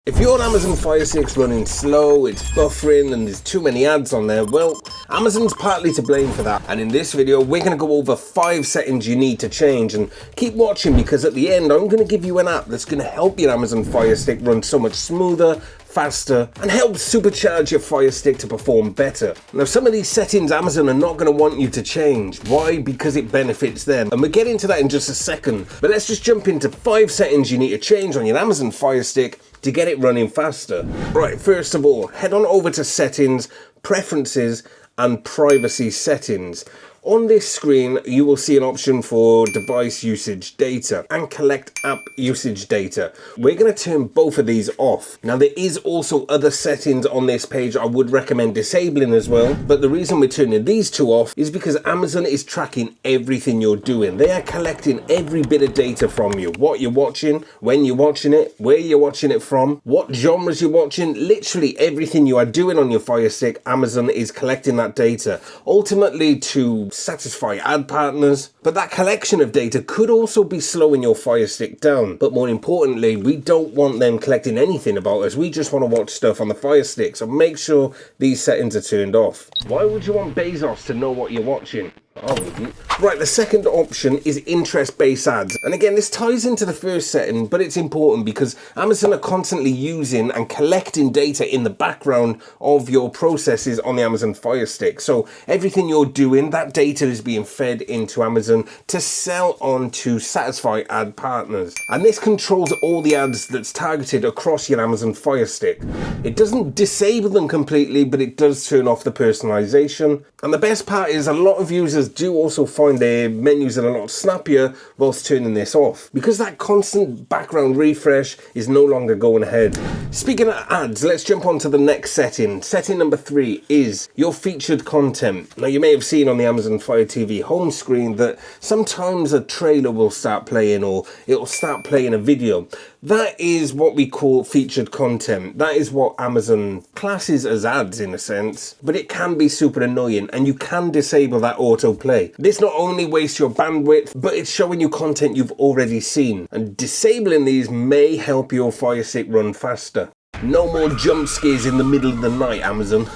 If your Amazon Fire Stick's running slow, it's buffering and there's too many ads on there, well, Amazon's partly to blame for that. And in this video, we're going to go over 5 settings you need to change, and keep watching because at the end, I'm going to give you an app that's going to help your Amazon Fire Stick run so much smoother, faster, and help supercharge your Fire Stick to perform better. Now, some of these settings Amazon are not going to want you to change. Why? Because it benefits them. And we'll get into that in just a second. But let's just jump into 5 settings you need to change on your Amazon Fire Stick to get it running faster. Right, first of all, head on over to Settings, Preferences, and Privacy Settings. On this screen, you will see an option for device usage data and collect app usage data. We're going to turn both of these off. Now, there is also other settings on this page I would recommend disabling as well, but the reason we're turning these two off is because Amazon is tracking everything you're doing. They are collecting every bit of data from you. What you're watching, when you're watching it, where you're watching it from, what genres you're watching, literally everything you are doing on your Fire Stick, Amazon is collecting that data. Ultimately to satisfy ad partners, but that collection of data could also be slowing your Fire Stick down. But more importantly, we don't want them collecting anything about us. We just want to watch stuff on the Fire Stick, so make sure these settings are turned off. Why would you want Bezos to know what you're watching? I wouldn't. Right, the second option is interest-based ads. And again, this ties into the first setting, but it's important because Amazon are constantly using and collecting data in the background of your processes on the Amazon Fire Stick. So everything you're doing, that data is being fed into Amazon to sell on to satisfy ad partners. And this controls all the ads that's targeted across your Amazon Fire Stick. It doesn't disable them completely, but it does turn off the personalization. And the best part is a lot of users do also find their menus are a lot snappier whilst turning this off, because that constant background refresh is no longer going ahead. Speaking of ads, let's jump on to the next setting. Setting number 3 is your featured content. Now, you may have seen on the Amazon Fire TV home screen that sometimes a trailer will start playing or it'll start playing a video. That is what we call featured content. That is what Amazon classes as ads in a sense, but it can be super annoying and you can disable that autoplay. This not only wastes your bandwidth, but it's showing you content you've already seen, and disabling these may help your Fire Stick run faster. No more jump scares in the middle of the night, Amazon.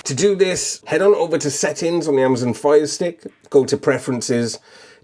To do this, head on over to Settings on the Amazon Fire Stick, go to Preferences,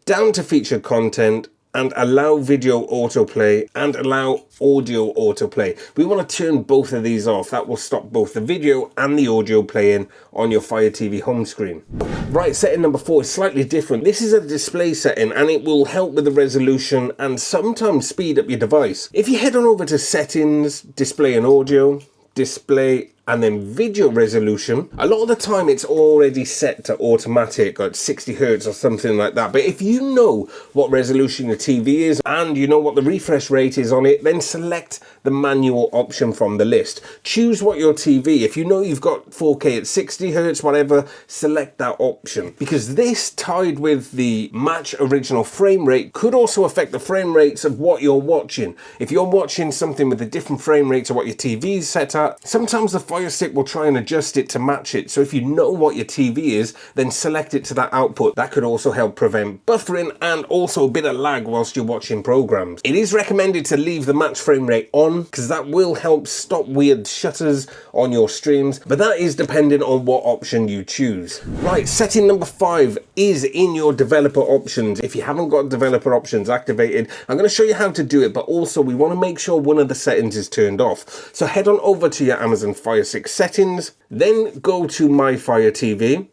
down to Featured Content, and allow video autoplay and allow audio autoplay. We want to turn both of these off. That will stop both the video and the audio playing on your Fire TV home screen. Right, setting number 4 is slightly different. This is a display setting and it will help with the resolution and sometimes speed up your device. If you head on over to Settings, Display and Audio, Display and then video resolution, a lot of the time it's already set to automatic at 60 Hz or something like that. But if you know what resolution your TV is and you know what the refresh rate is on it, then select the manual option from the list. Choose what your TV, if you know you've got 4K at 60 Hz, whatever, select that option. Because this, tied with the match original frame rate, could also affect the frame rates of what you're watching. If you're watching something with a different frame rate to what your TV is set at, sometimes the Fire Stick will try and adjust it to match it. So if you know what your TV is, then select it to that output. That could also help prevent buffering and also a bit of lag whilst you're watching programs. It is recommended to leave the match frame rate on because that will help stop weird shutters on your streams, but that is dependent on what option you choose. Right, setting number 5 is in your developer options. If you haven't got developer options activated, I'm going to show you how to do it, but also we want to make sure one of the settings is turned off. So head on over to your Amazon Fire Stick settings, then go to My Fire TV,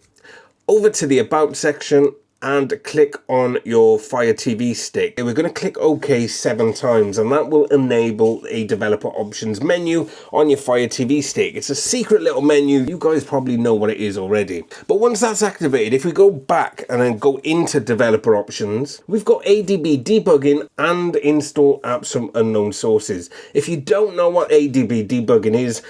over to the About section, and click on your Fire TV stick. We're going to click OK 7 times and that will enable a developer options menu on your Fire TV stick. It's a secret little menu. You guys probably know what it is already. But once that's activated, if we go back and then go into developer options, we've got ADB debugging and install apps from unknown sources. If you don't know what ADB debugging is,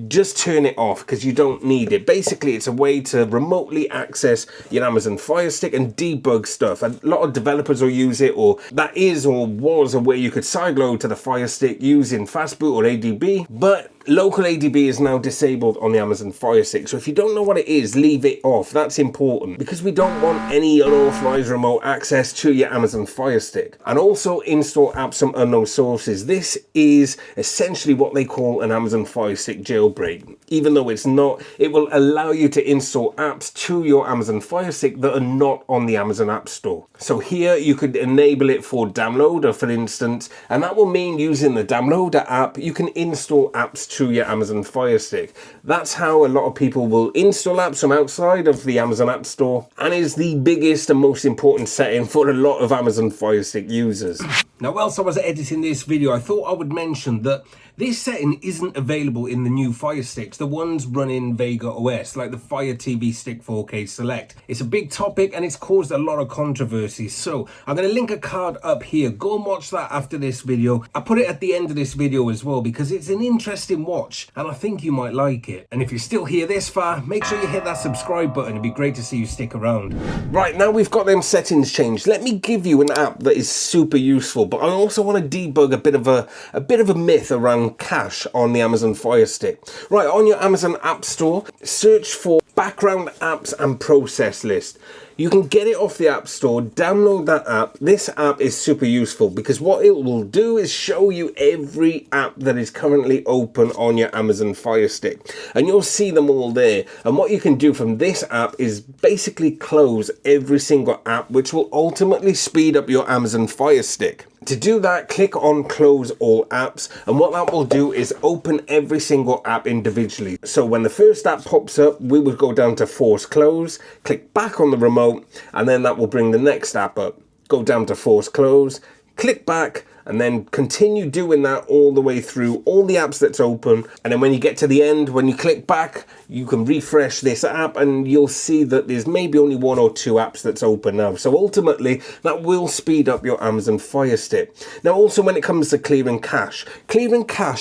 just turn it off because you don't need it. Basically, it's a way to remotely access your Amazon Fire Stick and debug stuff. A lot of developers will use it, or that is or was a way you could sideload to the Fire Stick using Fastboot or ADB, but local ADB is now disabled on the Amazon Firestick. So if you don't know what it is, leave it off. That's important because we don't want any unauthorized remote access to your Amazon Firestick. And also install apps from unknown sources. This is essentially what they call an Amazon Firestick jailbreak. Even though it's not, it will allow you to install apps to your Amazon Firestick that are not on the Amazon App Store. So here you could enable it for Downloader, for instance, and that will mean using the Downloader app, you can install apps to your Amazon Firestick. That's how a lot of people will install apps from outside of the Amazon App Store, and is the biggest and most important setting for a lot of Amazon Firestick users. Now, whilst I was editing this video, I thought I would mention that this setting isn't available in the new Fire Sticks, the ones running Vega OS, like the Fire TV Stick 4K Select. It's a big topic and it's caused a lot of controversy. So I'm going to link a card up here. Go and watch that after this video. I put it at the end of this video as well because it's an interesting watch and I think you might like it. And if you're still here this far, make sure you hit that subscribe button. It'd be great to see you stick around. Right, now we've got them settings changed. Let me give you an app that is super useful, but I also want to debug a bit of a myth around cache on the Amazon Fire Stick. Right, on your Amazon App Store, search for background apps and process list. You can get it off the App Store, download that app. This app is super useful because what it will do is show you every app that is currently open on your Amazon Fire Stick. And you'll see them all there. And what you can do from this app is basically close every single app, which will ultimately speed up your Amazon Fire Stick. To do that, click on Close All Apps, and what that will do is open every single app individually. So when the first app pops up, we will go down to Force Close, click back on the remote, and then that will bring the next app up. Go down to Force Close, click back, and then continue doing that all the way through all the apps that's open. And then when you get to the end, when you click back, you can refresh this app and you'll see that there's maybe only 1 or 2 apps that's open now. So ultimately, that will speed up your Amazon Fire Stick. Now also when it comes to clearing cache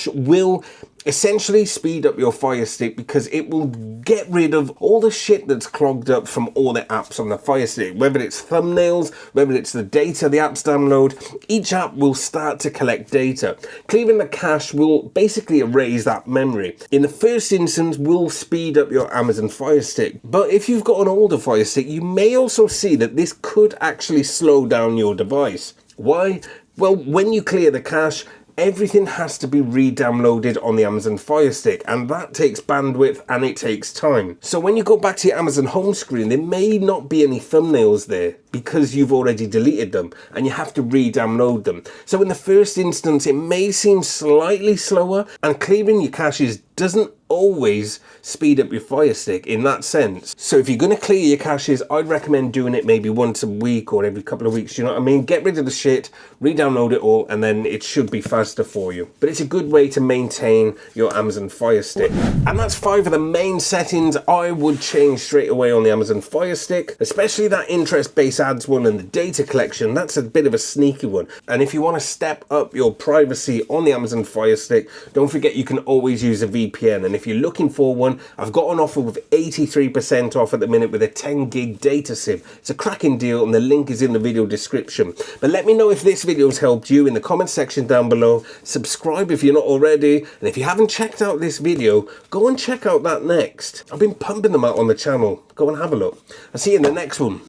will essentially speed up your Fire Stick because it will get rid of all the shit that's clogged up from all the apps on the Fire Stick, whether it's thumbnails, whether it's the data the apps download. Each app will start to collect data. Clearing the cache will basically erase that memory. In the first instance, will speed up your Amazon Fire Stick, but if you've got an older Fire Stick, you may also see that this could actually slow down your device. Why? Well, when you clear the cache, everything has to be re-downloaded on the Amazon Fire Stick, and that takes bandwidth and it takes time. So when you go back to your Amazon home screen, there may not be any thumbnails there because you've already deleted them and you have to re-download them. So in the first instance, it may seem slightly slower, and clearing your caches doesn't always speed up your Fire Stick in that sense. So if you're going to clear your caches, I'd recommend doing it maybe once a week or every couple of weeks, you know what I mean? Get rid of the shit, re-download it all, and then it should be faster for you. But it's a good way to maintain your Amazon Fire Stick. And that's 5 of the main settings I would change straight away on the Amazon Fire Stick, especially that interest-based ads one and the data collection. That's a bit of a sneaky one. And if you want to step up your privacy on the Amazon Fire Stick, don't forget you can always use a VPN. And if you're looking for one, I've got an offer with 83% off at the minute with a 10 gig data SIM. It's a cracking deal and the link is in the video description. But let me know if this video has helped you in the comment section down below. Subscribe if you're not already, and if you haven't checked out this video, go and check out that next. I've been pumping them out on the channel. Go and have a look. I'll see you in the next one.